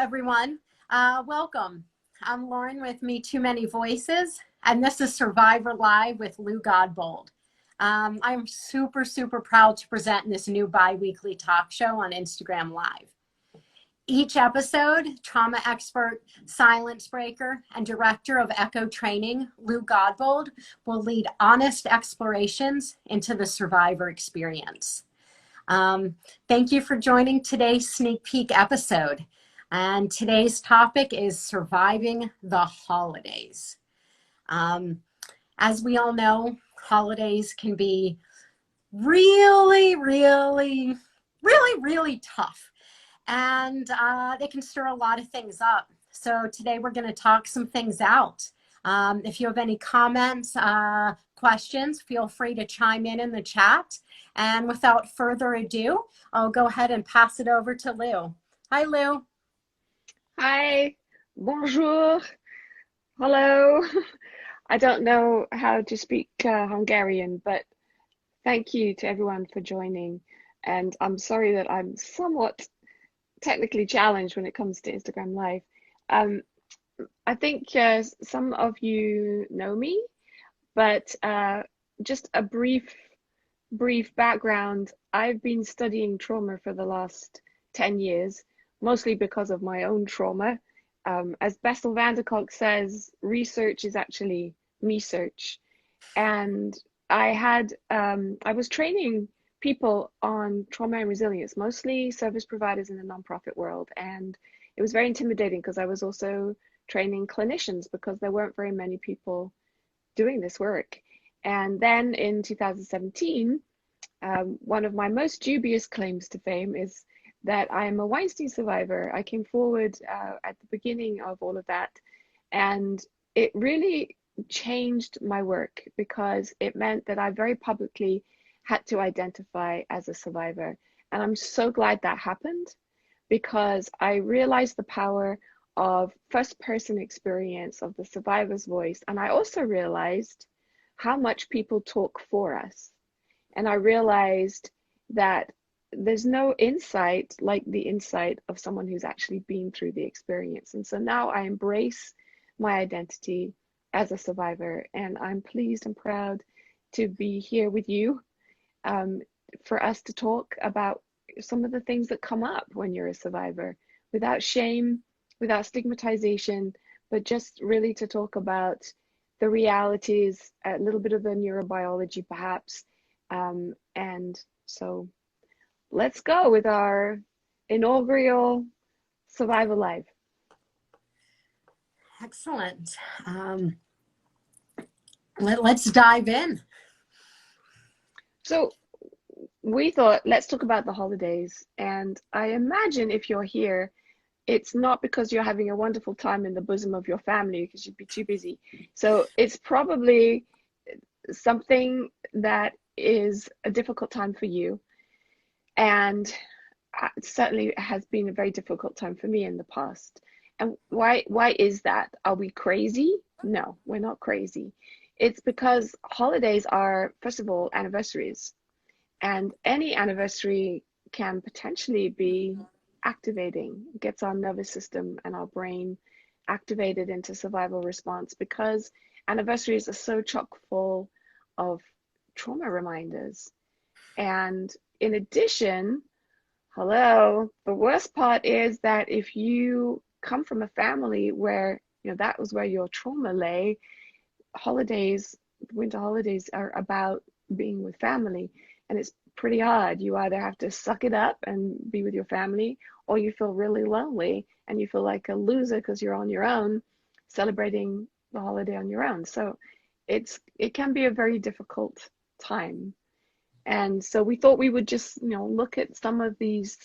everyone. Welcome. I'm Lauren with Me Too Many Voices, and this is Survivor Live with Lou Godbold. I'm super proud to present this new bi-weekly talk show on Instagram Live. Each episode, trauma expert, silence breaker, and director of ECHO training, Lou Godbold, will lead honest explorations into the survivor experience. Thank you for joining today's sneak peek episode. And today's topic is surviving the holidays. As we all know, holidays can be really tough. And they can stir a lot of things up. So today we're going to talk some things out. If you have any comments, questions, feel free to chime in the chat. And without further ado, I'll go ahead and pass it over to Lou. Hi, Lou. Hi, bonjour, hello. I don't know how to speak Hungarian, but thank you to everyone for joining. And I'm sorry that I'm somewhat technically challenged when it comes to Instagram Live. I think some of you know me, but just a brief background. I've been studying trauma for the last 10 years. Mostly because of my own trauma. As Bessel van der Kolk says, research is actually me-search. And I was training people on trauma and resilience, mostly service providers in the nonprofit world. And it was very intimidating because I was also training clinicians because there weren't very many people doing this work. And then in 2017, one of my most dubious claims to fame is that I am a Weinstein survivor. I came forward at the beginning of all of that, and it really changed my work because it meant that I very publicly had to identify as a survivor. And I'm so glad that happened because I realized the power of first-person experience of the survivor's voice. And I also realized how much people talk for us. And I realized that there's no insight like the insight of someone who's actually been through the experience. And so now I embrace my identity as a survivor, and I'm pleased and proud to be here with you for us to talk about some of the things that come up when you're a survivor without shame, without stigmatization, but just really to talk about the realities, a little bit of the neurobiology perhaps. And so let's go with our inaugural Survivor Live. Excellent. Let's dive in. So we thought, let's talk about the holidays. And I imagine if you're here, it's not because you're having a wonderful time in the bosom of your family because you'd be too busy. So it's probably something that is a difficult time for you. And it certainly has been a very difficult time for me in the past. And why is that? Are we crazy? No, we're not crazy. It's because holidays are, first of all, anniversaries. And any anniversary can potentially be activating. It gets our nervous system and our brain activated into survival response because anniversaries are so chock full of trauma reminders. And in addition, the worst part is that if you come from a family where, that was where your trauma lay, winter holidays are about being with family. And it's pretty hard. You either have to suck it up and be with your family, or you feel really lonely and you feel like a loser because you're on your own, celebrating the holiday on your own. So it can be a very difficult time. And so we thought we would just, look at some of these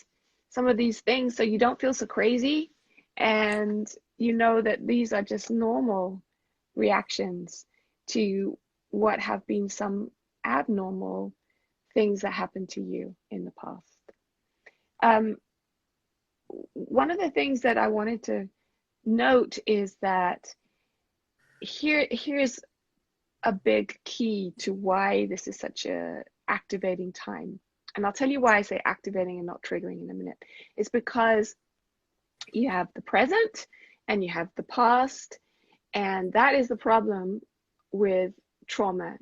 things so you don't feel so crazy, and that these are just normal reactions to what have been some abnormal things that happened to you in the past. One of the things that I wanted to note is that here's a big key to why this is such a activating time. And I'll tell you why I say activating and not triggering in a minute. It's because You have the present and you have the past. And that is the problem with trauma.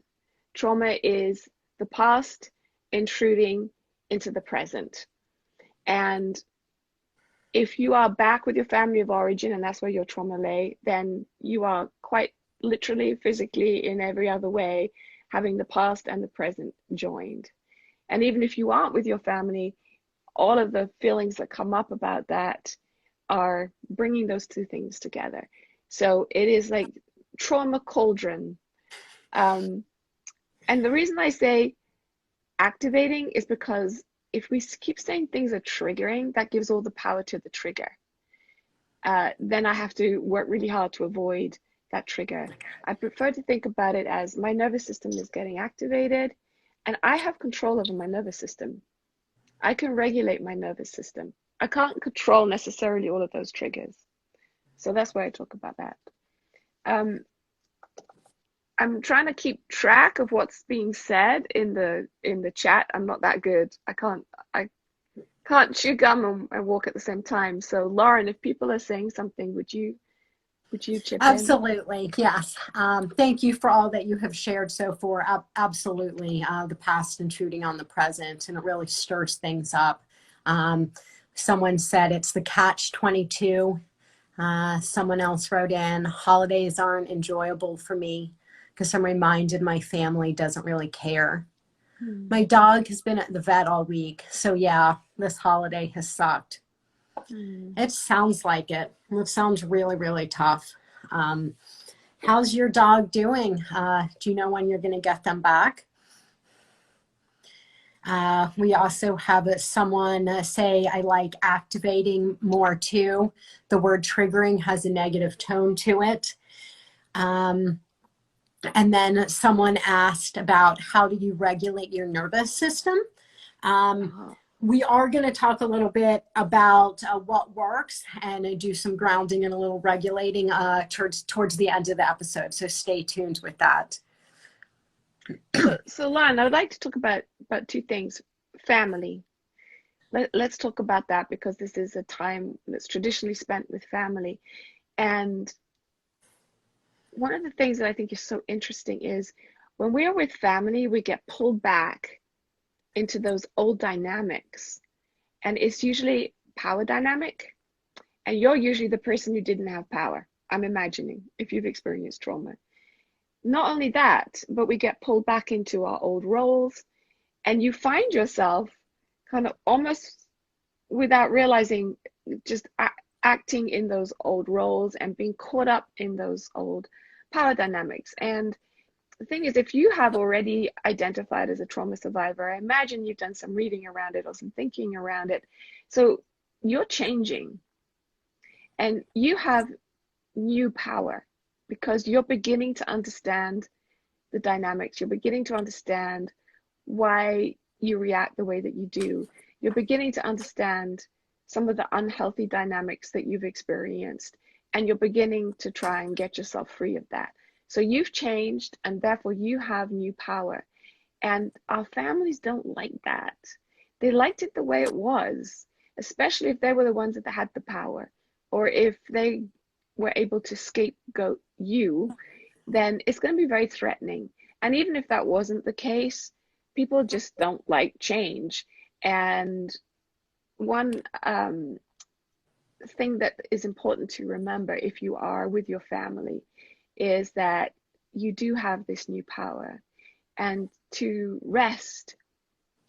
Trauma is the past intruding into the present. And if you are back with your family of origin and that's where your trauma lay, then you are quite literally, physically, in every other way, having the past and the present joined. And even if you aren't with your family, all of the feelings that come up about that are bringing those two things together. So it is like trauma cauldron. And the reason I say activating is because if we keep saying things are triggering, that gives all the power to the trigger. Then I have to work really hard to avoid that trigger. I prefer to think about it as my nervous system is getting activated and I have control over my nervous system. I can regulate my nervous system. I can't control necessarily all of those triggers. So that's why I talk about that. I'm trying to keep track of what's being said in the chat. I'm not that good. I can't chew gum and walk at the same time. So Lauren, if people are saying something, would you chip in? Absolutely, yes. Thank you for all that you have shared so far. Absolutely, the past intruding on the present, and it really stirs things up. Someone said it's the catch-22. Someone else wrote in, holidays aren't enjoyable for me because I'm reminded my family doesn't really care. My dog has been at the vet all week, so yeah, this holiday has sucked. It sounds like it. It sounds really, really tough. How's your dog doing? Do you know when you're going to get them back? We also have someone say, I like activating more too. The word triggering has a negative tone to it. And then someone asked about how do you regulate your nervous system? We are going to talk a little bit about what works and do some grounding and a little regulating towards the end of the episode. So stay tuned with that. So Lauren, I would like to talk about two things. Family. Let's talk about that because this is a time that's traditionally spent with family. And one of the things that I think is so interesting is when we are with family, we get pulled back into those old dynamics. And it's usually power dynamic. And you're usually the person who didn't have power, I'm imagining, if you've experienced trauma. Not only that, but we get pulled back into our old roles. And you find yourself kind of almost without realizing just acting in those old roles and being caught up in those old power dynamics. And the thing is, if you have already identified as a trauma survivor, I imagine you've done some reading around it or some thinking around it. So you're changing and you have new power because you're beginning to understand the dynamics. You're beginning to understand why you react the way that you do. You're beginning to understand some of the unhealthy dynamics that you've experienced, and you're beginning to try and get yourself free of that. So you've changed, and therefore you have new power. And our families don't like that. They liked it the way it was, especially if they were the ones that had the power, or if they were able to scapegoat you, then it's going to be very threatening. And even if that wasn't the case, people just don't like change. And one thing that is important to remember if you are with your family is that you do have this new power, and to rest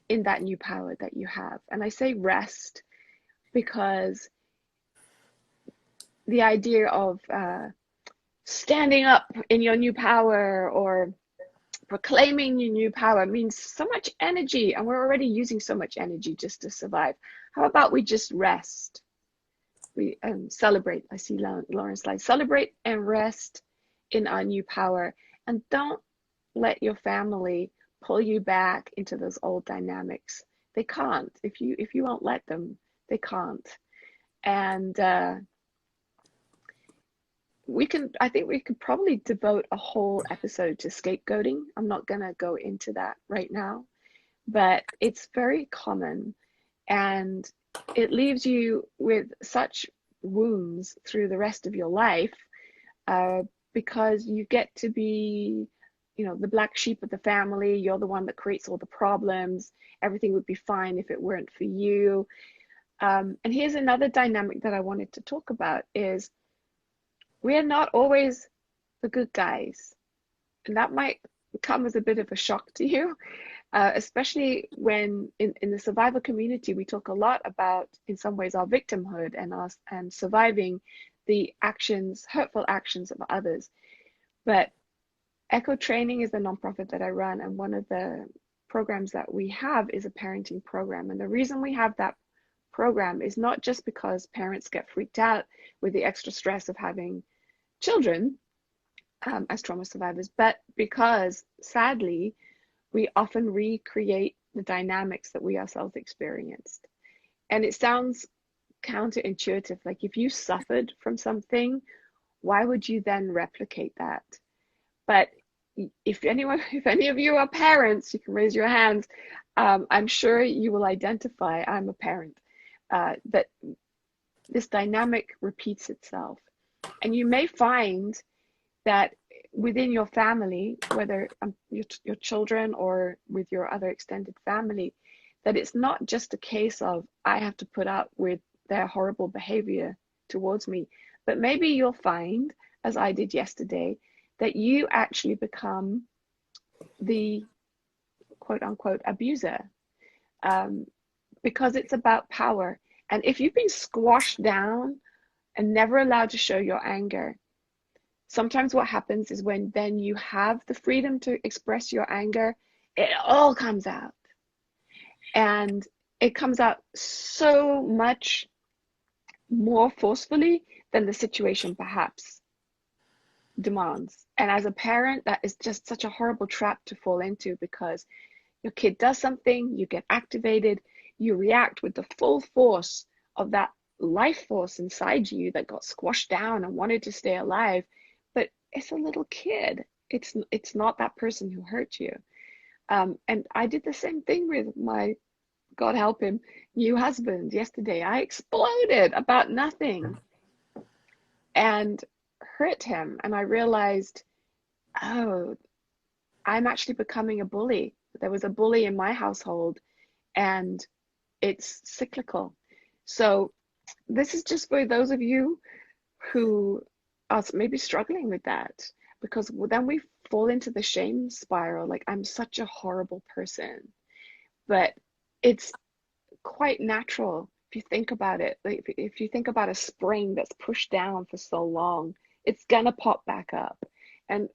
in that new power that you have. And I say rest because the idea of standing up in your new power or proclaiming your new power means so much energy, and we're already using so much energy just to survive. How about we just rest? We celebrate. I see Lauren's slide. Celebrate and rest in our new power, and don't let your family pull you back into those old dynamics. They can't. If you won't let them, they can't. And I think we could probably devote a whole episode to scapegoating. I'm not going to go into that right now, but it's very common and it leaves you with such wounds through the rest of your life, because you get to be, the black sheep of the family. You're the one that creates all the problems. Everything would be fine if it weren't for you. And here's another dynamic that I wanted to talk about is we are not always the good guys. And that might come as a bit of a shock to you, especially when in the survivor community, we talk a lot about, in some ways, our victimhood and surviving the actions, hurtful actions of others. But Echo Training is the nonprofit that I run, and one of the programs that we have is a parenting program. And the reason we have that program is not just because parents get freaked out with the extra stress of having children as trauma survivors, but because sadly, we often recreate the dynamics that we ourselves experienced. And it sounds counterintuitive, like if you suffered from something, why would you then replicate that? But if any of you are parents, you can raise your hands. I'm sure you will identify, I'm a parent, that this dynamic repeats itself. And you may find that within your family, whether your children or with your other extended family, that it's not just a case of I have to put up with their horrible behavior towards me, but maybe you'll find, as I did yesterday, that you actually become the quote unquote abuser, because it's about power. And if you've been squashed down and never allowed to show your anger, sometimes what happens is when then you have the freedom to express your anger, it all comes out. And it comes out so much more forcefully than the situation perhaps demands. And as a parent, that is just such a horrible trap to fall into, because your kid does something, you get activated, you react with the full force of that life force inside you that got squashed down and wanted to stay alive. But it's a little kid. It's not that person who hurt you. And I did the same thing with my, God help him, new husband yesterday. I exploded about nothing and hurt him. And I realized, oh, I'm actually becoming a bully. There was a bully in my household, and it's cyclical. So this is just for those of you who are maybe struggling with that, because then we fall into the shame spiral, like I'm such a horrible person. But it's quite natural if you think about it. Like if you think about a spring that's pushed down for so long, it's gonna pop back up. And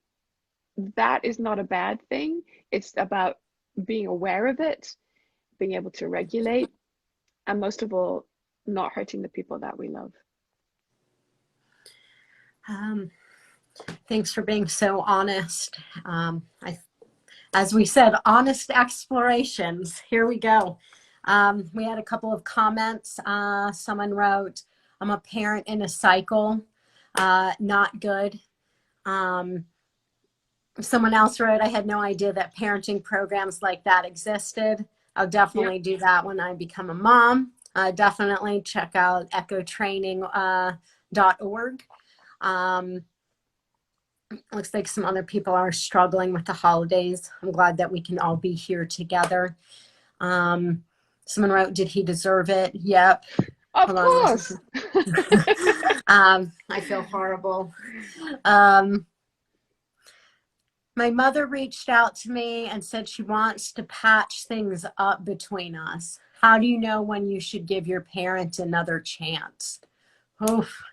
that is not a bad thing. It's about being aware of it, being able to regulate, and most of all, not hurting the people that we love. Thanks for being so honest. As we said, honest explorations. Here we go. We had a couple of comments. Someone wrote, I'm a parent in a cycle, not good. Someone else wrote, I had no idea that parenting programs like that existed. I'll definitely do that when I become a mom. Definitely check out echotraining.org. Looks like some other people are struggling with the holidays. I'm glad that we can all be here together. Someone wrote, did he deserve it? Yep. Of course. I feel horrible. My mother reached out to me and said she wants to patch things up between us. How do you know when you should give your parent another chance? Oof.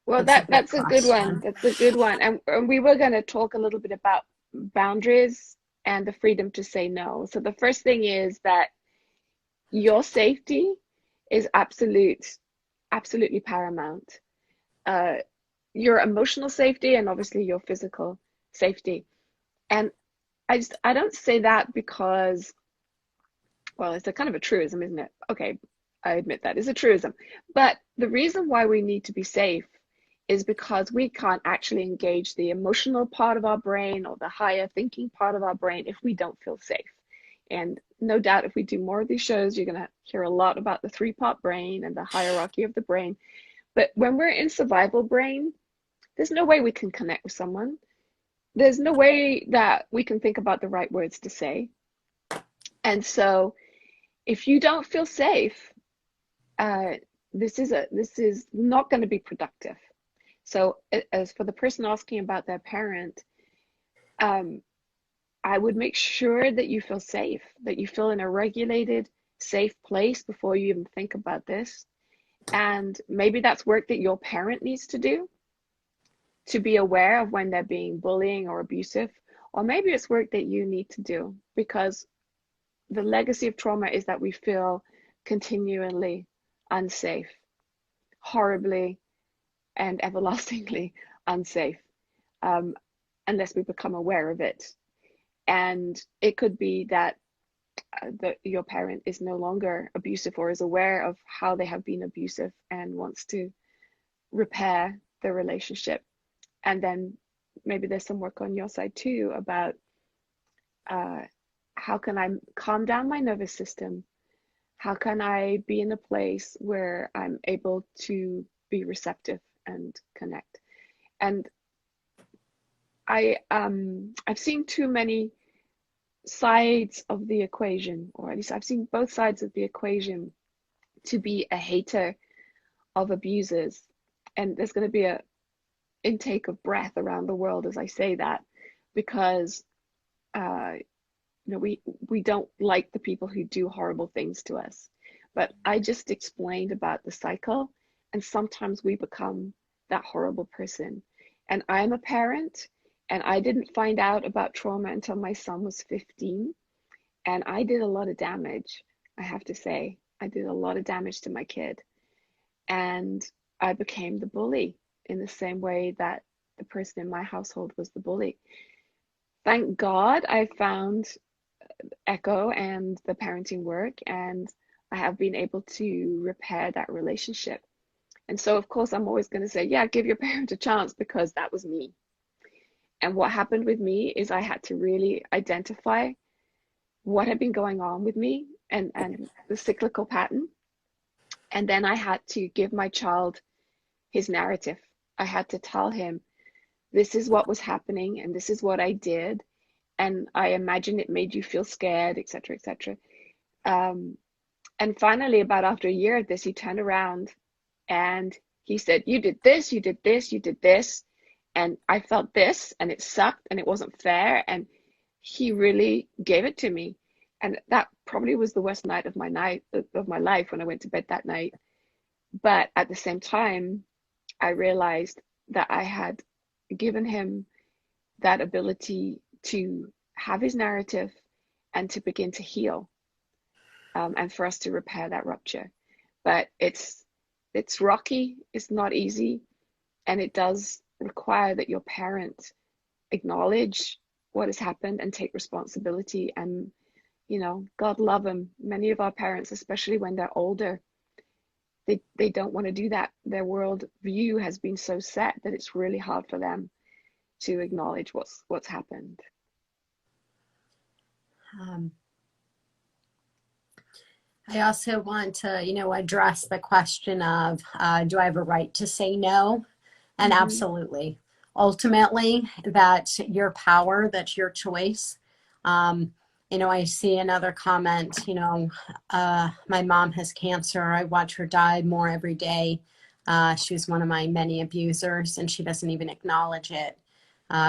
Well, that's a good one. That's a good one. And we were going to talk a little bit about boundaries and the freedom to say no. So the first thing is that your safety is absolutely paramount. Your emotional safety and obviously your physical safety. And I don't say that because, well, it's a kind of a truism, isn't it? Okay, I admit that is a truism. But the reason why we need to be safe is because we can't actually engage the emotional part of our brain or the higher thinking part of our brain if we don't feel safe. And no doubt if we do more of these shows, you're going to hear a lot about the three-part brain and the hierarchy of the brain. But when we're in survival brain, there's no way we can connect with someone. There's no way that we can think about the right words to say. And so if you don't feel safe, this is not going to be productive. So as for the person asking about their parent, I would make sure that you feel safe, that you feel in a regulated, safe place before you even think about this. And maybe that's work that your parent needs to do, to be aware of when they're being bullying or abusive. Or maybe it's work that you need to do, because the legacy of trauma is that we feel continually unsafe, horribly and everlastingly unsafe, unless we become aware of it. And it could be that your parent is no longer abusive, or is aware of how they have been abusive and wants to repair the relationship. And then maybe there's some work on your side too about how can I calm down my nervous system? How can I be in a place where I'm able to be receptive and connect? And I've seen too many sides of the equation, or at least I've seen both sides of the equation, to be a hater of abusers. And there's going to be a intake of breath around the world as I say that, because we don't like the people who do horrible things to us. But I just explained about the cycle, and sometimes we become that horrible person. And I'm a parent, and I didn't find out about trauma until my son was 15. And I did a lot of damage, I have to say. I did a lot of damage to my kid. And I became the bully in the same way that the person in my household was the bully. Thank God I found Echo and the parenting work, and I have been able to repair that relationship. And so, of course, I'm always going to say, yeah, give your parent a chance, because that was me. And what happened with me is I had to really identify what had been going on with me and the cyclical pattern. And then I had to give my child his narrative. I had to tell him, this is what was happening and this is what I did. And I imagine it made you feel scared, etc., etc. And finally, about after a year of this, he turned around and he said, you did this, you did this, you did this. And I felt this, and it sucked, and it wasn't fair. And he really gave it to me. And that probably was the worst night of my life when I went to bed that night. But at the same time, I realized that I had given him that ability to have his narrative and to begin to heal, and for us to repair that rupture. But it's rocky, it's not easy, and it does require that your parent acknowledge what has happened and take responsibility. And God love them, many of our parents, especially when they're older, they don't want to do that. Their world view has been so set that it's really hard for them to acknowledge what's happened. I also want to, address the question of, do I have a right to say no? And absolutely. Ultimately, that's your power, that's your choice. I see another comment, my mom has cancer. I watch her die more every day. She was one of my many abusers, and she doesn't even acknowledge it.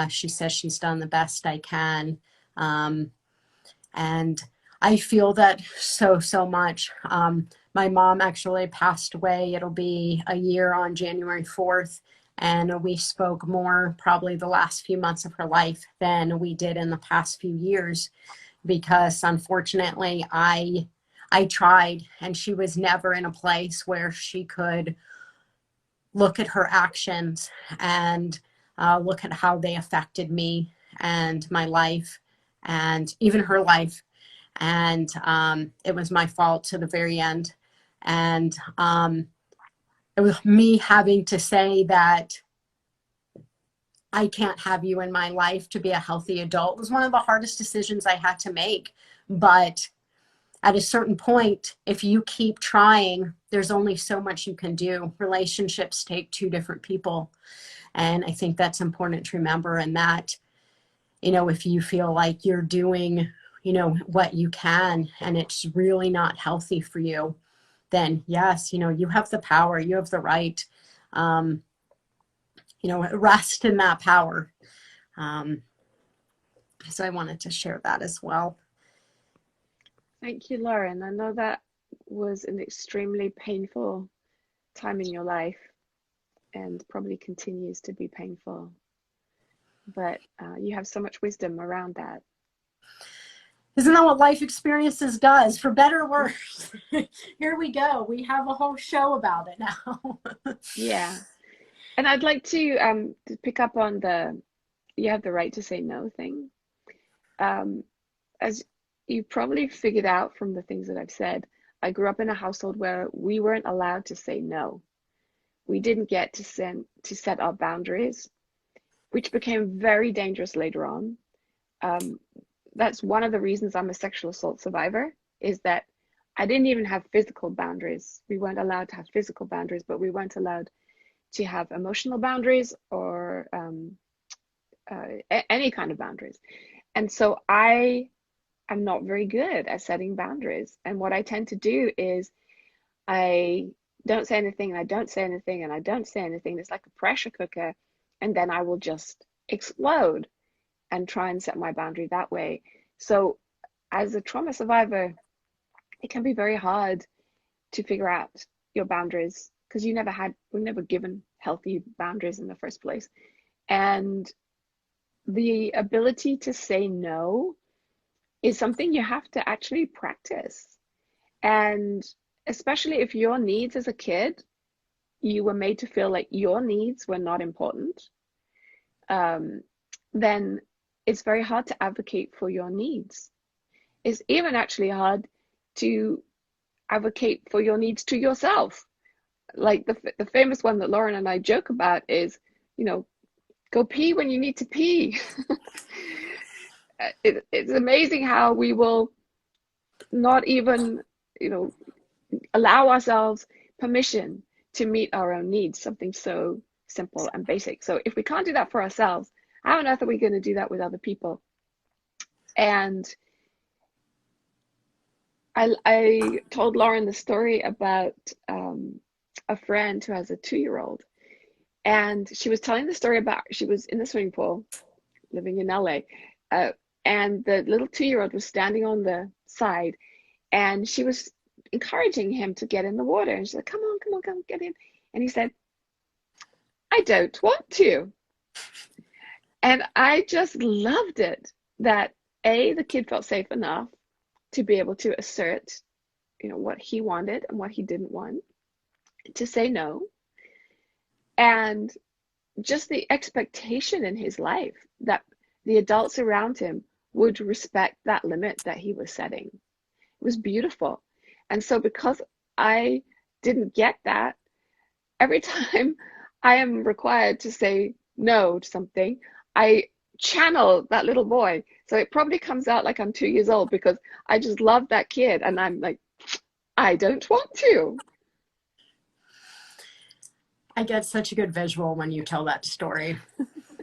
She says she's done the best I can. And I feel that so much. My mom actually passed away. It'll be a year on January 4th. And we spoke more probably the last few months of her life than we did in the past few years, because unfortunately I tried, and she was never in a place where she could look at her actions and look at how they affected me and my life and even her life. And it was my fault to the very end. And it was me having to say that I can't have you in my life to be a healthy adult. It was one of the hardest decisions I had to make, But at a certain point, if you keep trying, there's only so much you can do. Relationships take two different people. And I think that's important to remember. And that, you know, if you feel like you're doing, you know, what you can and it's really not healthy for you, then yes, you know, you have the power, you have the right, you know, rest in that power. So I wanted to share that as well. Thank you, Lauren. I know that was an extremely painful time in your life and probably continues to be painful. But you have so much wisdom around that. Isn't that what life experiences does, for better or worse? Here we go. We have a whole show about it now. Yeah. And I'd like to pick up on the you have the right to say no thing. As you probably figured out from the things that I've said, I grew up in a household where we weren't allowed to say no. We didn't get to set our boundaries, which became very dangerous later on. That's one of the reasons I'm a sexual assault survivor, is that I didn't even have physical boundaries. We weren't allowed to have physical boundaries, but we weren't allowed to have emotional boundaries or any kind of boundaries. And so I am not very good at setting boundaries. And what I tend to do is I don't say anything, and I don't say anything, and I don't say anything. It's like a pressure cooker. And then I will just explode and try and set my boundary that way. So as a trauma survivor, it can be very hard to figure out your boundaries because we're never given healthy boundaries in the first place. And the ability to say no is something you have to actually practice. And especially if your needs as a kid, you were made to feel like your needs were not important, then it's very hard to advocate for your needs. It's even actually hard to advocate for your needs to yourself. Like the famous one that Lauren and I joke about is, you know, go pee when you need to pee. It's amazing how we will not even, you know, allow ourselves permission to meet our own needs, something so simple and basic. So if we can't do that for ourselves, how on earth are we going to do that with other people? And I told Lauren the story about a friend who has a 2-year-old, and she was telling the story about she was in the swimming pool living in LA, and the little 2-year-old was standing on the side, and she was encouraging him to get in the water, and she's like, come on, come get in. And he said, I don't want to. And I just loved it that the kid felt safe enough to be able to assert, you know, what he wanted and what he didn't want, to say no, and just the expectation in his life that the adults around him would respect that limit that he was setting. It was beautiful. And so because I didn't get that, every time I am required to say no to something, I channel that little boy. So it probably comes out like I'm 2 years old because I just love that kid. And I'm like, I don't want to. I get such a good visual when you tell that story.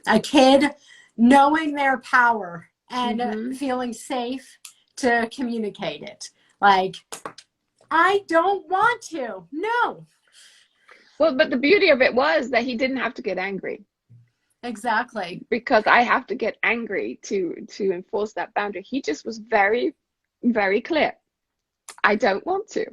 A kid knowing their power and feeling safe to communicate it. Like, I don't want to. No. Well, but the beauty of it was that he didn't have to get angry. Exactly. Because I have to get angry to enforce that boundary. He just was very, very clear. I don't want to.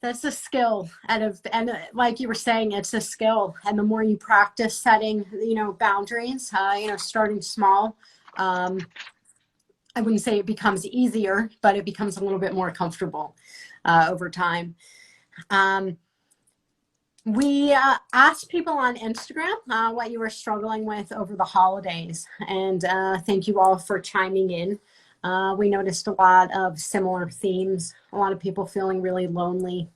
That's a skill, and like you were saying, it's a skill. And the more you practice setting, you know, boundaries, you know, starting small, I wouldn't say it becomes easier, but it becomes a little bit more comfortable over time. We asked people on Instagram what you were struggling with over the holidays, and thank you all for chiming in. We noticed a lot of similar themes, a lot of people feeling really lonely,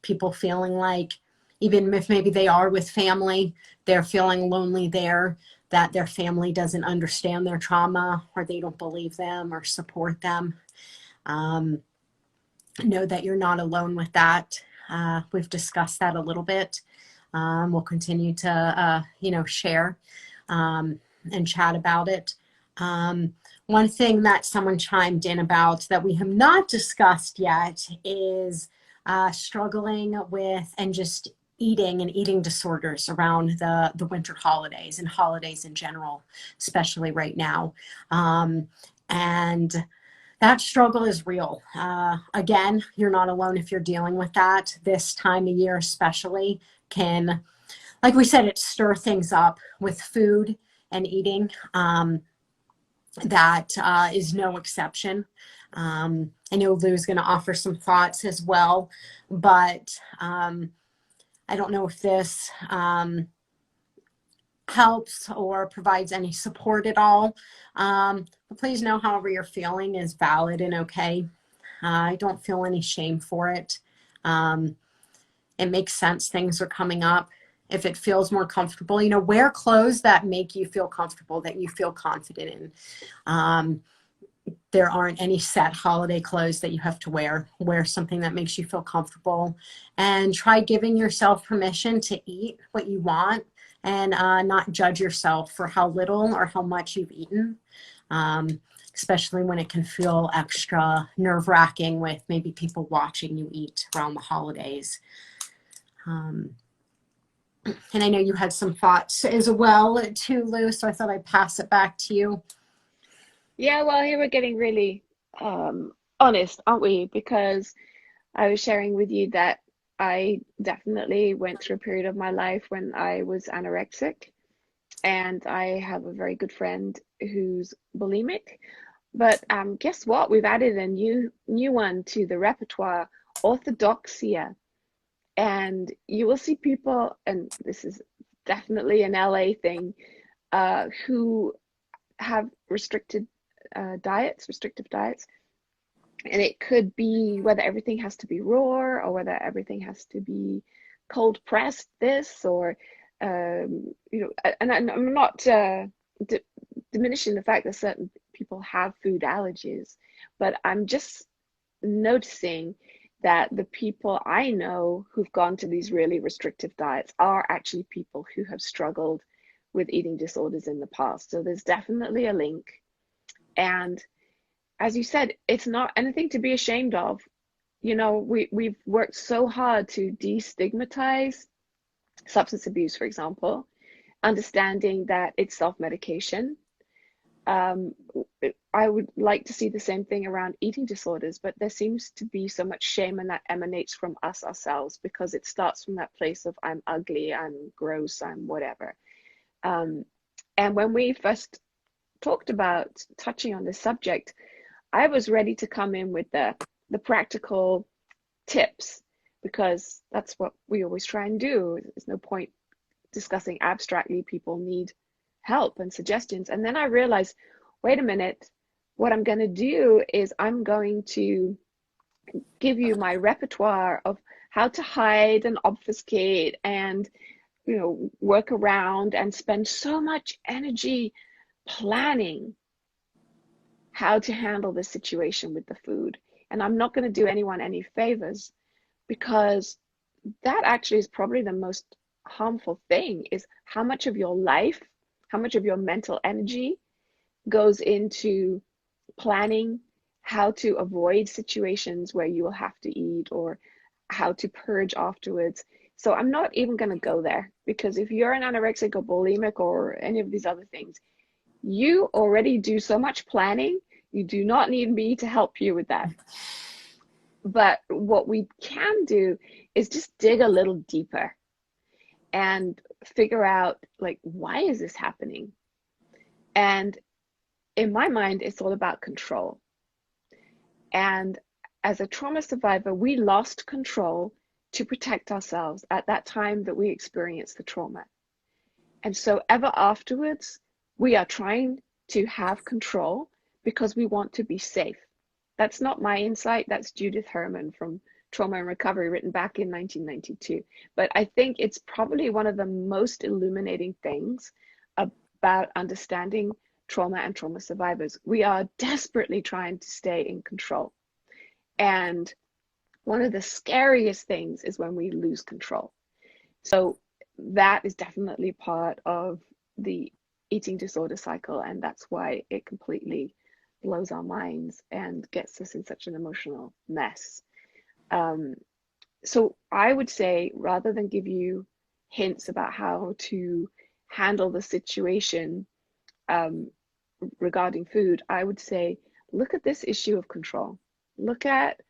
people feeling like even if maybe they are with family, they're feeling lonely there. that their family doesn't understand their trauma, or they don't believe them or support them. Know that you're not alone with that. We've discussed that a little bit. We'll continue to, share and chat about it. One thing that someone chimed in about that we have not discussed yet is struggling with and just eating and eating disorders around the winter holidays and holidays in general, especially right now. And that struggle is real. Again, you're not alone if you're dealing with that. This time of year especially can, like we said, it stir things up with food and eating. That is no exception. I know Lou's going to offer some thoughts as well, but I don't know if this helps or provides any support at all. But please know however you're feeling is valid and okay. I don't feel any shame for it. It makes sense. Things are coming up. If it feels more comfortable, wear clothes that make you feel comfortable, that you feel confident in. There aren't any set holiday clothes that you have to wear. Wear something that makes you feel comfortable, and try giving yourself permission to eat what you want, and not judge yourself for how little or how much you've eaten, especially when it can feel extra nerve-wracking with maybe people watching you eat around the holidays. And I know you had some thoughts as well too, Lou, so I thought I'd pass it back to you. Yeah, well, here we're getting really honest, aren't we? Because I was sharing with you that I definitely went through a period of my life when I was anorexic, and I have a very good friend who's bulimic. But guess what? We've added a new one to the repertoire, orthodoxia. And you will see people, and this is definitely an LA thing, who have restrictive diets, and it could be whether everything has to be raw or whether everything has to be cold pressed. This or and I'm not diminishing the fact that certain people have food allergies, but I'm just noticing that the people I know who've gone to these really restrictive diets are actually people who have struggled with eating disorders in the past. So there's definitely a link. And as you said, it's not anything to be ashamed of. We've worked so hard to destigmatize substance abuse, for example, understanding that it's self-medication. I would like to see the same thing around eating disorders, but there seems to be so much shame, and that emanates from us ourselves, because it starts from that place of I'm ugly, I'm gross, I'm whatever. And when we first talked about touching on this subject, I was ready to come in with the practical tips, because that's what we always try and do. There's no point discussing abstractly. People need help and suggestions. And then I realized, wait a minute, what I'm going to do is I'm going to give you my repertoire of how to hide and obfuscate and work around and spend so much energy planning how to handle this situation with the food. And I'm not going to do anyone any favors, because that actually is probably the most harmful thing, is how much of your life, how much of your mental energy goes into planning how to avoid situations where you will have to eat, or how to purge afterwards. So I'm not even going to go there, because if you're an anorexic or bulimic or any of these other things, you already do so much planning. You do not need me to help you with that. But what we can do is just dig a little deeper and figure out, like, why is this happening? And in my mind, it's all about control. And as a trauma survivor, we lost control to protect ourselves at that time that we experienced the trauma. And so ever afterwards, we are trying to have control because we want to be safe. That's not my insight. That's Judith Herman from Trauma and Recovery, written back in 1992. But I think it's probably one of the most illuminating things about understanding trauma and trauma survivors. We are desperately trying to stay in control. And one of the scariest things is when we lose control. So that is definitely part of the eating disorder cycle, and that's why it completely blows our minds and gets us in such an emotional mess. So I would say, rather than give you hints about how to handle the situation regarding food, I would say, look at this issue of control. Look at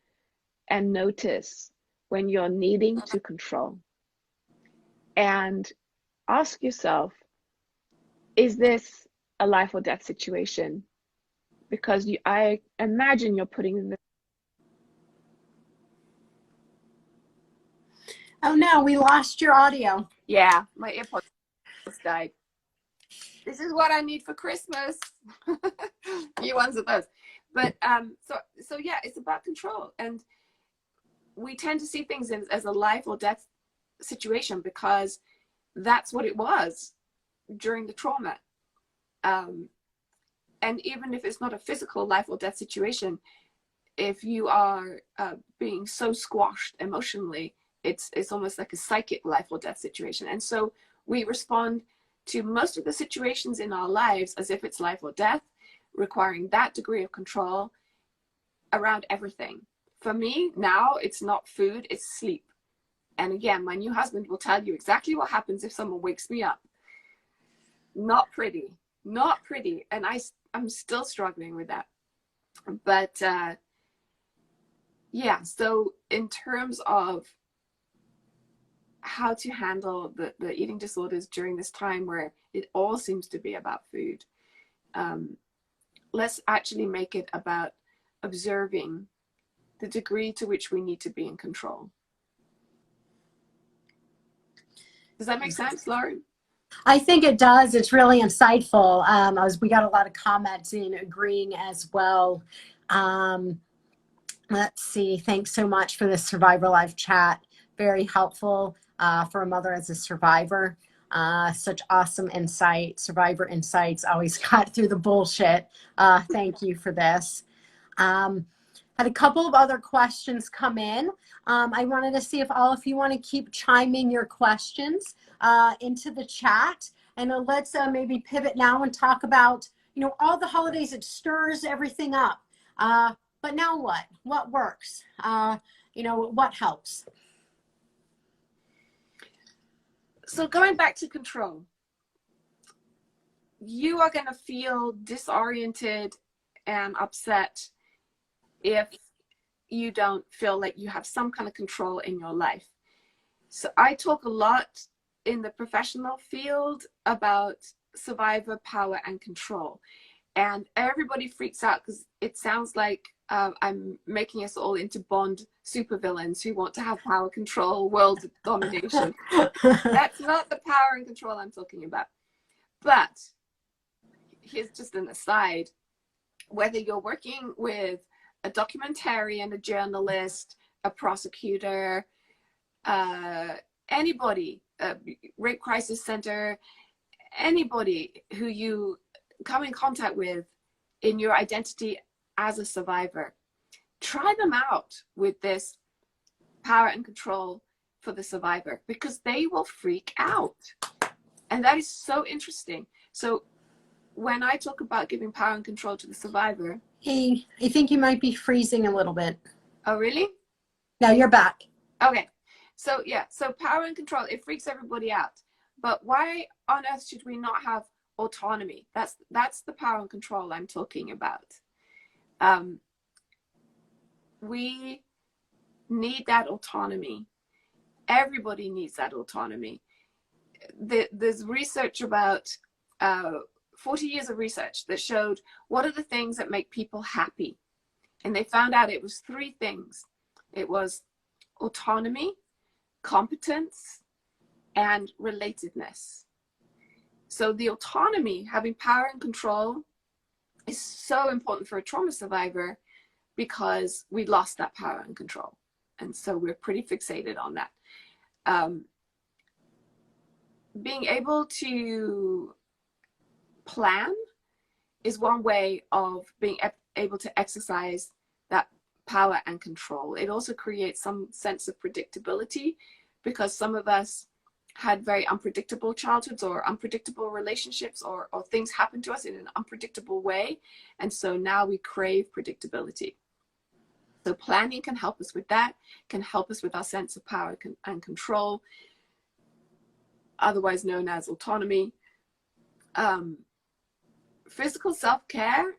and notice when you're needing to control. And ask yourself, is this a life or death situation? Because I imagine you're putting the... Oh no, we lost your audio. Yeah, my AirPods died. This is what I need for Christmas. New ones of those. But so yeah, it's about control. And we tend to see things as a life or death situation because that's what it was during the trauma. And even if it's not a physical life or death situation, if you are being so squashed emotionally, it's almost like a psychic life or death situation. And so we respond to most of the situations in our lives as if it's life or death, requiring that degree of control around everything. For me, now it's not food, it's sleep. And again, my new husband will tell you exactly what happens if someone wakes me up. Not pretty, not pretty. And I'm still struggling with that. But yeah, so in terms of how to handle the eating disorders during this time where it all seems to be about food, let's actually make it about observing the degree to which we need to be in control. Does that make sense, Lauren? I think it does. It's really insightful. As we got a lot of comments in agreeing as well. Let's see. Thanks so much for the Survivor Live chat. Very helpful for a mother as a survivor. Such awesome insight. Survivor insights always cut through the bullshit. Thank you for this. Had a couple of other questions come in. I wanted to see if all of you want to keep chiming your questions into the chat. And let's maybe pivot now and talk about, all the holidays, it stirs everything up. But now what? What works? What helps? So going back to control, you are going to feel disoriented and upset if you don't feel like you have some kind of control in your life. So I talk a lot in the professional field about survivor power and control. And everybody freaks out because it sounds like I'm making us all into Bond supervillains who want to have power, control, world domination. That's not the power and control I'm talking about. But here's just an aside. Whether you're working with a documentarian, a journalist, a prosecutor, anybody, rape crisis center, anybody who you come in contact with in your identity as a survivor, try them out with this power and control for the survivor, because they will freak out. And that is so interesting. So when I talk about giving power and control to the survivor... Hey, I think you might be freezing a little bit. Oh, really? No, you're back. Okay. So yeah, so power and control, it freaks everybody out. But why on earth should we not have autonomy? That's the power and control I'm talking about. We need that autonomy. Everybody needs that autonomy. There's research about 40 years of research that showed what are the things that make people happy. And they found out it was 3 things. It was autonomy, competence, and relatedness. So the autonomy, having power and control, is so important for a trauma survivor because we lost that power and control. And so we're pretty fixated on that. Being able to plan is one way of being able to exercise that power and control. It also creates some sense of predictability, because some of us had very unpredictable childhoods or unpredictable relationships, or things happen to us in an unpredictable way. And so now we crave predictability. So planning can help us with that, can help us with our sense of power and control, otherwise known as autonomy. Physical self-care,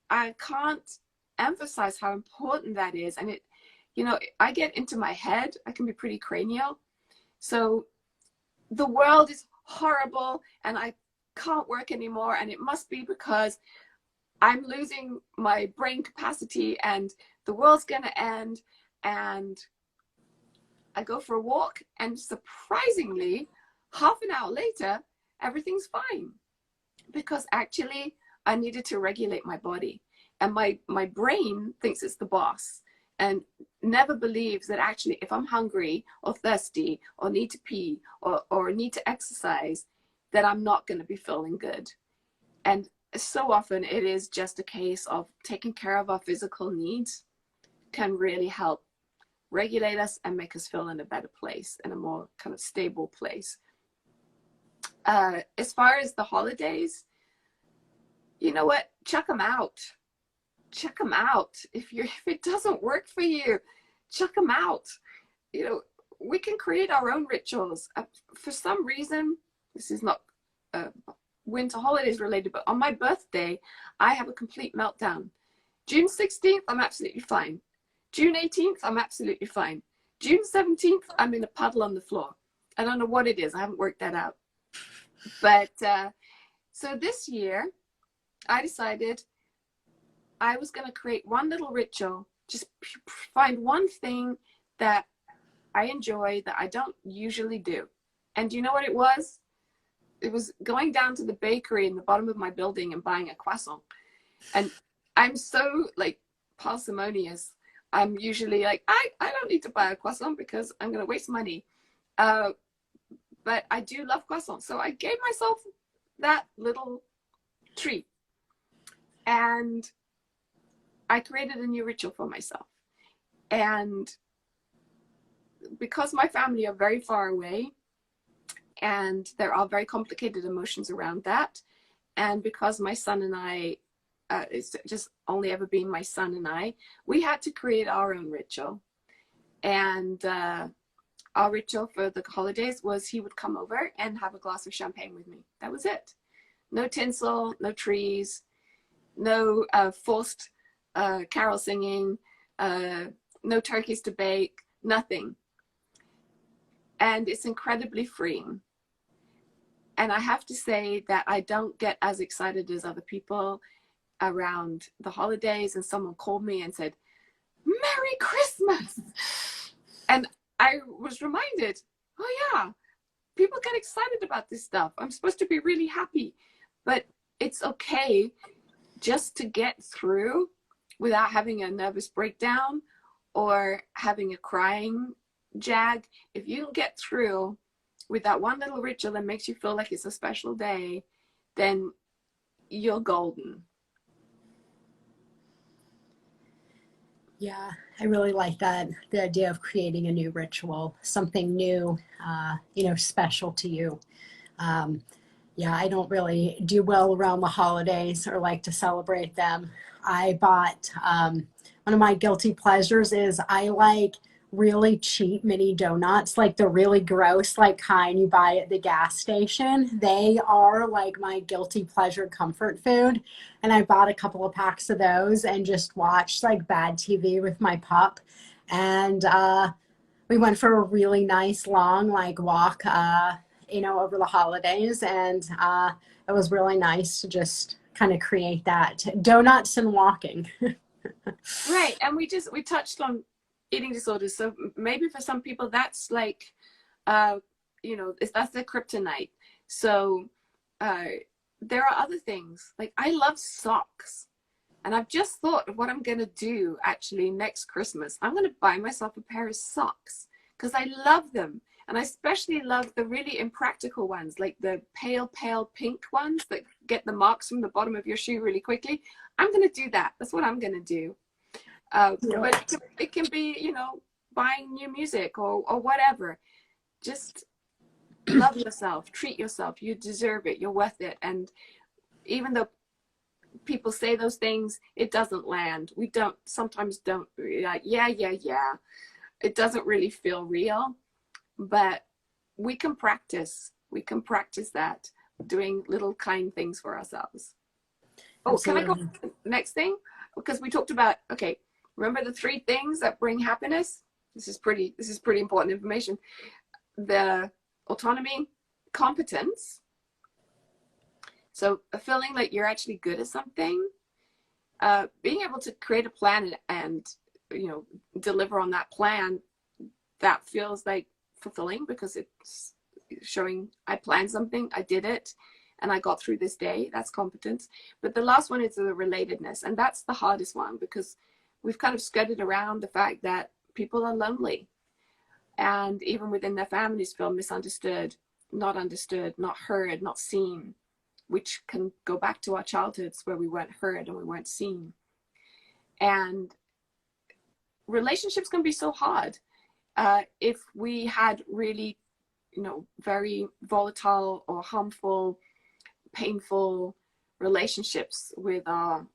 I can't emphasize how important that is. And it, you know, I get into my head, I can be pretty cranial. So the world is horrible and I can't work anymore, and it must be because I'm losing my brain capacity and the world's gonna end. And I go for a walk, and surprisingly, half an hour later, everything's fine, because actually I needed to regulate my body. And my brain thinks it's the boss and never believes that actually if I'm hungry or thirsty or need to pee or need to exercise, that I'm not going to be feeling good. And so often it is just a case of taking care of our physical needs can really help regulate us and make us feel in a better place, in a more kind of stable place. As far as the holidays, you know what? Check them out. Check them out. If it doesn't work for you, check them out. You know, we can create our own rituals. For some reason, this is not winter holidays related, but on my birthday, I have a complete meltdown. June 16th, I'm absolutely fine. June 18th, I'm absolutely fine. June 17th, I'm in a puddle on the floor. I don't know what it is. I haven't worked that out. But so this year, I decided I was going to create one little ritual, just find one thing that I enjoy that I don't usually do. And do you know what it was? It was going down to the bakery in the bottom of my building and buying a croissant. And I'm so like parsimonious. I'm usually like, I don't need to buy a croissant because I'm going to waste money. But I do love croissants. So I gave myself that little treat. And I created a new ritual for myself. And because my family are very far away and there are very complicated emotions around that, and because my son and I, it's just only ever been my son and I, we had to create our own ritual. And our ritual for the holidays was he would come over and have a glass of champagne with me. That was it. No tinsel, no trees, no forced carol singing, no turkeys to bake, nothing. And it's incredibly freeing. And I have to say that I don't get as excited as other people around the holidays. And someone called me and said, "Merry Christmas." And I was reminded, oh yeah, people get excited about this stuff. I'm supposed to be really happy, but it's okay just to get through without having a nervous breakdown or having a crying jag. If you can get through with that one little ritual that makes you feel like it's a special day, then you're golden. Yeah, I really like that. The idea of creating a new ritual, something new, special to you. Yeah, I don't really do well around the holidays or like to celebrate them. I bought, one of my guilty pleasures is I like really cheap mini donuts, like the really gross, like kind you buy at the gas station. They are like my guilty pleasure comfort food. And I bought a couple of packs of those and just watched like bad TV with my pup. And we went for a really nice long like walk, over the holidays. And it was really nice to just kind of create that donuts and walking. Right. And we touched on eating disorders. So maybe for some people that's like, that's their kryptonite. So there are other things. Like I love socks. And I've just thought of what I'm going to do actually next Christmas. I'm going to buy myself a pair of socks because I love them. And I especially love the really impractical ones, like the pale pink ones that get the marks from the bottom of your shoe really quickly, I'm going to do that. That's what I'm going to do. But it can be, you know, buying new music or whatever. Just love yourself, treat yourself. You deserve it. You're worth it. And even though people say those things, it doesn't land. We sometimes don't, like, yeah. It doesn't really feel real, but we can practice. We can practice that, doing little kind things for ourselves. Oh, Absolutely. Can I go to the next thing? Because we talked about, okay, remember the 3 things that bring happiness? This is pretty important information. The autonomy, competence. So feeling like you're actually good at something, being able to create a plan and you know, deliver on that plan, that feels like fulfilling because it's showing I planned something, I did it, and I got through this day. That's competence. But the last one is the relatedness, and that's the hardest one because we've kind of skirted around the fact that people are lonely, and even within their families feel misunderstood, not heard, not seen, which can go back to our childhoods where we weren't heard and we weren't seen. And relationships can be so hard. If we had really, you know, very volatile or harmful, painful relationships with our,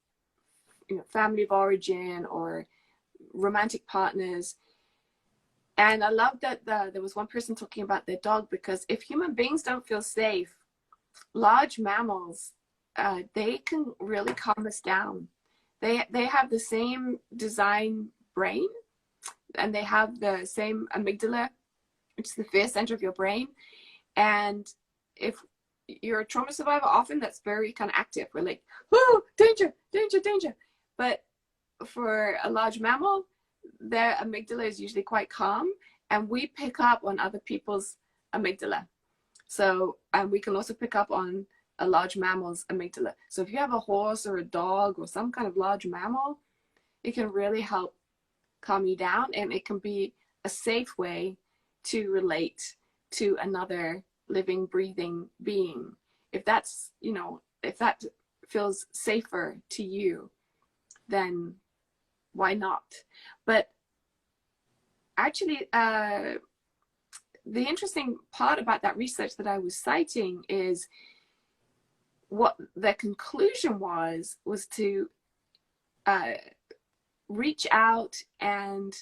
you know, family of origin or romantic partners. And I love that there was one person talking about their dog, because if human beings don't feel safe, large mammals, they can really calm us down. They have the same design brain, and they have the same amygdala, which is the fear center of your brain. And if you're a trauma survivor, often that's very kind of active. We're like, oh, danger, danger, danger. But for a large mammal, their amygdala is usually quite calm, and we pick up on other people's amygdala. So, and we can also pick up on a large mammal's amygdala. So if you have a horse or a dog or some kind of large mammal, it can really help calm you down, and it can be a safe way to relate to another living, breathing being. If that's, you know, if that feels safer to you, then why not? But actually, the interesting part about that research that I was citing is what the conclusion was to reach out and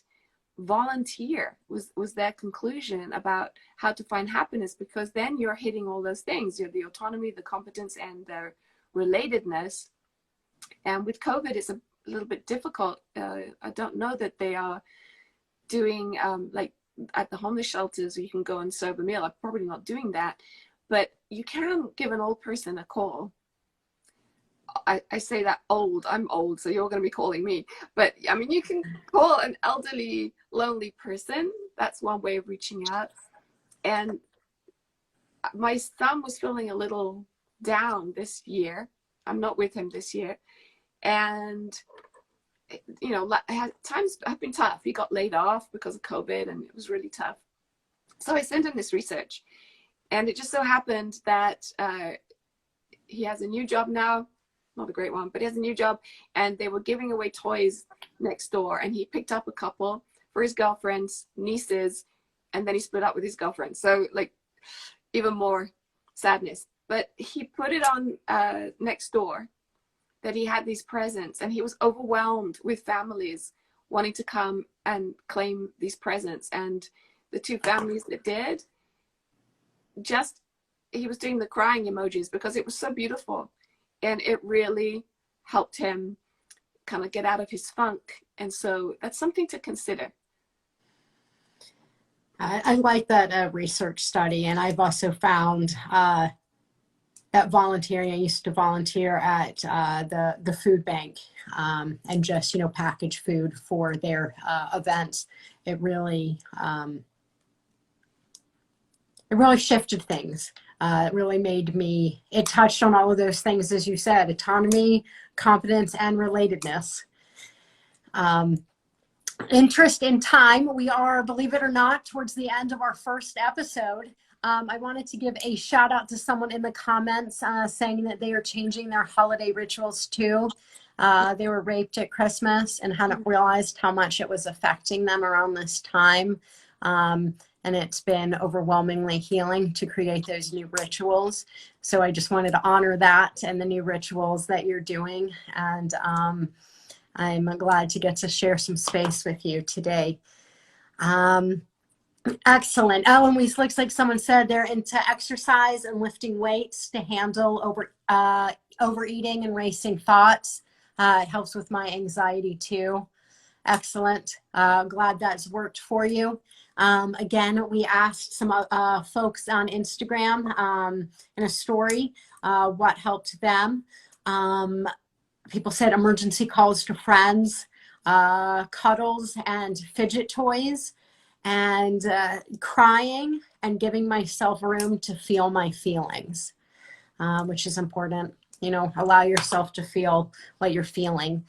volunteer was their conclusion about how to find happiness, because then you're hitting all those things. You're the autonomy, the competence, and the relatedness. And with COVID, it's a little bit difficult. I don't know that they are doing like at the homeless shelters where you can go and serve a meal. I'm probably not doing that, but you can give an old person a call. I say that old, I'm old, so you're going to be calling me. But I mean, you can call an elderly, lonely person. That's one way of reaching out. And my son was feeling a little down this year. I'm not with him this year. And, you know, times have been tough. He got laid off because of COVID, and it was really tough. So I sent him this research. And it just so happened that he has a new job now. Not a great one, but he has a new job, and they were giving away toys next door, and he picked up a couple for his girlfriend's nieces, and then he split up with his girlfriend. So like even more sadness. But he put it on next door that he had these presents, and he was overwhelmed with families wanting to come and claim these presents. And the 2 families that did, just, he was doing the crying emojis because it was so beautiful. And it really helped him kind of get out of his funk. And so that's something to consider. I like that research study. And I've also found at volunteering, I used to volunteer at the food bank and just, you know, package food for their events. It really shifted things. It really made me, it touched on all of those things, as you said, autonomy, competence, and relatedness. Interest in time. We are, believe it or not, towards the end of our first episode. I wanted to give a shout out to someone in the comments saying that they are changing their holiday rituals too. They were raped at Christmas and hadn't realized how much it was affecting them around this time. And it's been overwhelmingly healing to create those new rituals. So I just wanted to honor that and the new rituals that you're doing. And I'm glad to get to share some space with you today. Excellent. Oh, and we looks like someone said they're into exercise and lifting weights to handle overeating and racing thoughts. It helps with my anxiety too. Excellent. Glad that's worked for you. Again, we asked some folks on Instagram in a story what helped them. People said emergency calls to friends, cuddles and fidget toys, and crying and giving myself room to feel my feelings, which is important. You know, allow yourself to feel what you're feeling.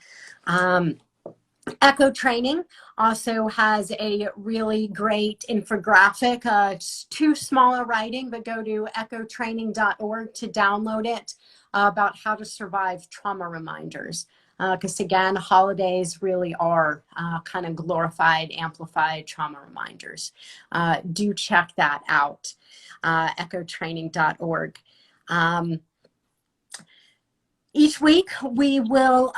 Echo Training also has a really great infographic. It's too smaller writing, but go to echotraining.org to download it about how to survive trauma reminders. Because again, holidays really are kind of glorified, amplified trauma reminders. Do check that out, echotraining.org. Each week, we will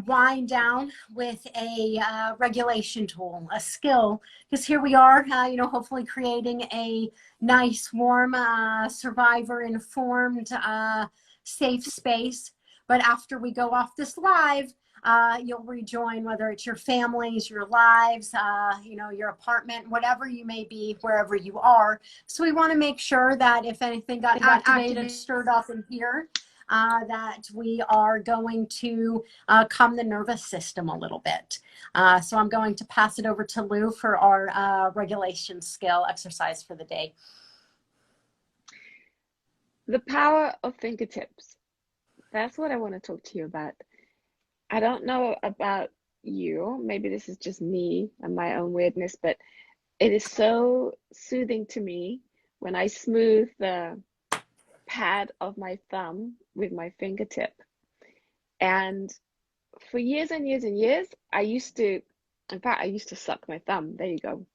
wind down with a regulation tool, a skill, because here we are, you know, hopefully creating a nice, warm, survivor-informed, safe space. But after we go off this live, you'll rejoin, whether it's your families, your lives, you know, your apartment, whatever you may be, wherever you are. So we want to make sure that if anything got activated, stirred up in here, that we are going to calm the nervous system a little bit. So I'm going to pass it over to Lou for our regulation skill exercise for the day. The power of fingertips. That's what I want to talk to you about. I don't know about you. Maybe this is just me and my own weirdness, but it is so soothing to me when I smooth the pad of my thumb with my fingertip. And for years and years and years, I used to suck my thumb. There you go.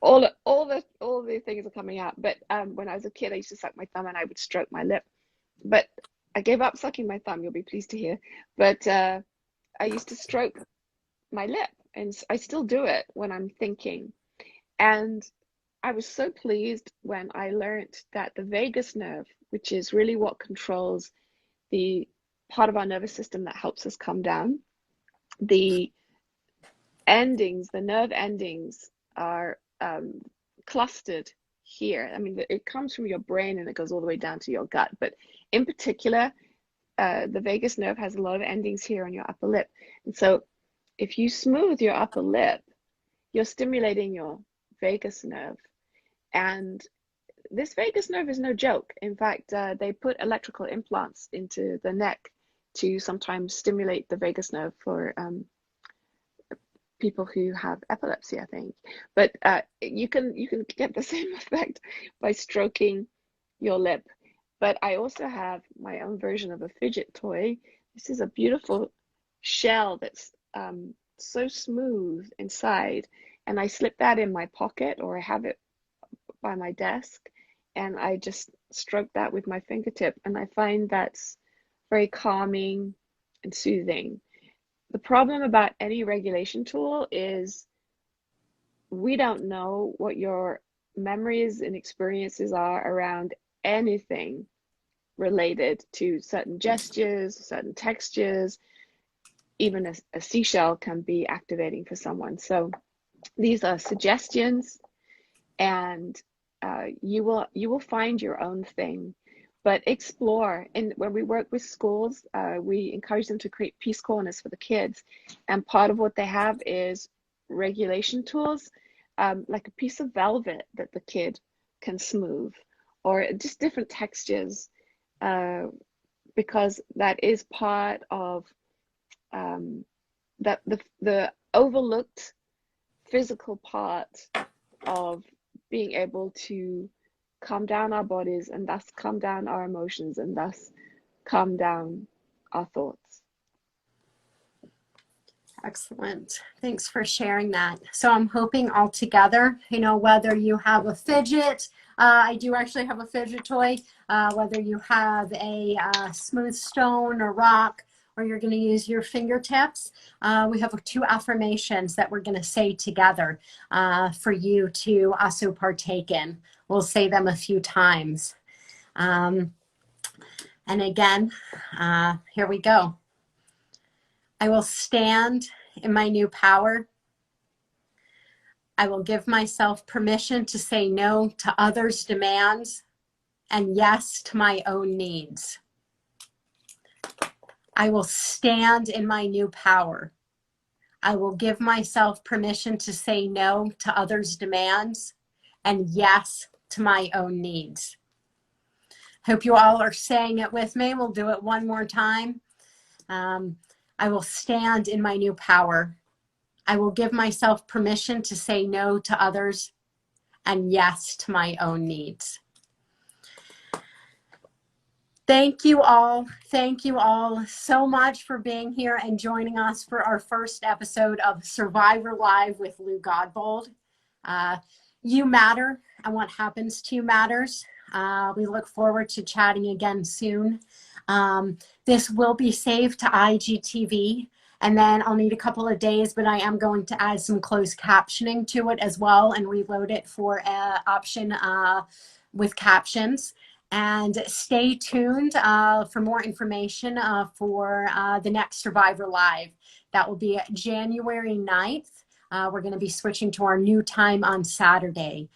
All the things are coming out. But when I was a kid, I used to suck my thumb and I would stroke my lip. But I gave up sucking my thumb, you'll be pleased to hear. But I used to stroke my lip, and I still do it when I'm thinking. And I was so pleased when I learned that the vagus nerve, which is really what controls the part of our nervous system that helps us calm down, the nerve endings are clustered here. I mean, it comes from your brain and it goes all the way down to your gut. But in particular, the vagus nerve has a lot of endings here on your upper lip. And so if you smooth your upper lip, you're stimulating your vagus nerve. And this vagus nerve is no joke. In fact, they put electrical implants into the neck to sometimes stimulate the vagus nerve for people who have epilepsy, I think. But you can get the same effect by stroking your lip. But I also have my own version of a fidget toy. This is a beautiful shell that's so smooth inside, and I slip that in my pocket, or I have it by my desk, and I just stroke that with my fingertip, and I find that's very calming and soothing. The problem about any regulation tool is we don't know what your memories and experiences are around anything related to certain gestures, certain textures. Even a seashell can be activating for someone. So these are suggestions, and you will find your own thing, but explore. And when we work with schools, we encourage them to create peace corners for the kids, and part of what they have is regulation tools, like a piece of velvet that the kid can smooth, or just different textures, because that is part of that the overlooked physical part of being able to calm down our bodies and thus calm down our emotions and thus calm down our thoughts. Excellent. Thanks for sharing that. So I'm hoping all together, you know, whether you have a fidget, I do actually have a fidget toy, whether you have a smooth stone or rock, or you're going to use your fingertips, we have 2 affirmations that we're going to say together for you to also partake in. We'll say them a few times. And again, here we go. I will stand in my new power. I will give myself permission to say no to others' demands and yes to my own needs. I will stand in my new power. I will give myself permission to say no to others' demands and yes to my own needs. Hope you all are saying it with me. We'll do it one more time. I will stand in my new power. I will give myself permission to say no to others and yes to my own needs. Thank you all. Thank you all so much for being here and joining us for our first episode of Survivor Live with Lou Godbold. You matter, and what happens to you matters. We look forward to chatting again soon. This will be saved to IGTV, and then I'll need a couple of days, but I am going to add some closed captioning to it as well and reload it for an option with captions. And stay tuned for more information for the next Survivor Live. That will be January 9th. We're going to be switching to our new time on Saturday,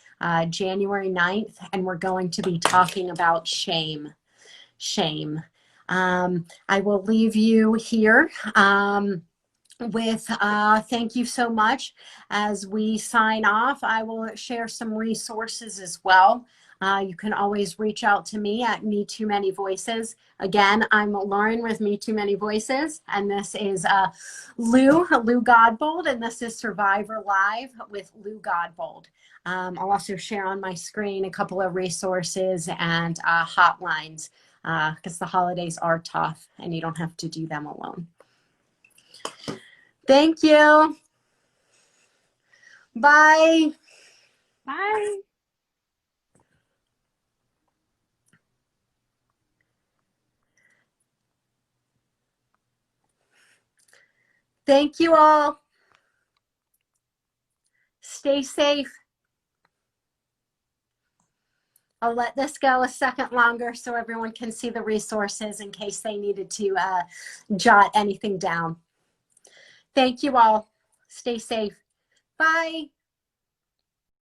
January 9th, and we're going to be talking about shame. Shame. I will leave you here with thank you so much. As we sign off, I will share some resources as well. You can always reach out to me at Me Too Many Voices. Again, I'm Lauren with Me Too Many Voices, and this is Lou Godbold, and this is Survivor Live with Lou Godbold. I'll also share on my screen a couple of resources and hotlines because the holidays are tough and you don't have to do them alone. Thank you. Bye. Bye. Thank you all. Stay safe. I'll let this go a second longer so everyone can see the resources in case they needed to jot anything down. Thank you all. Stay safe. Bye.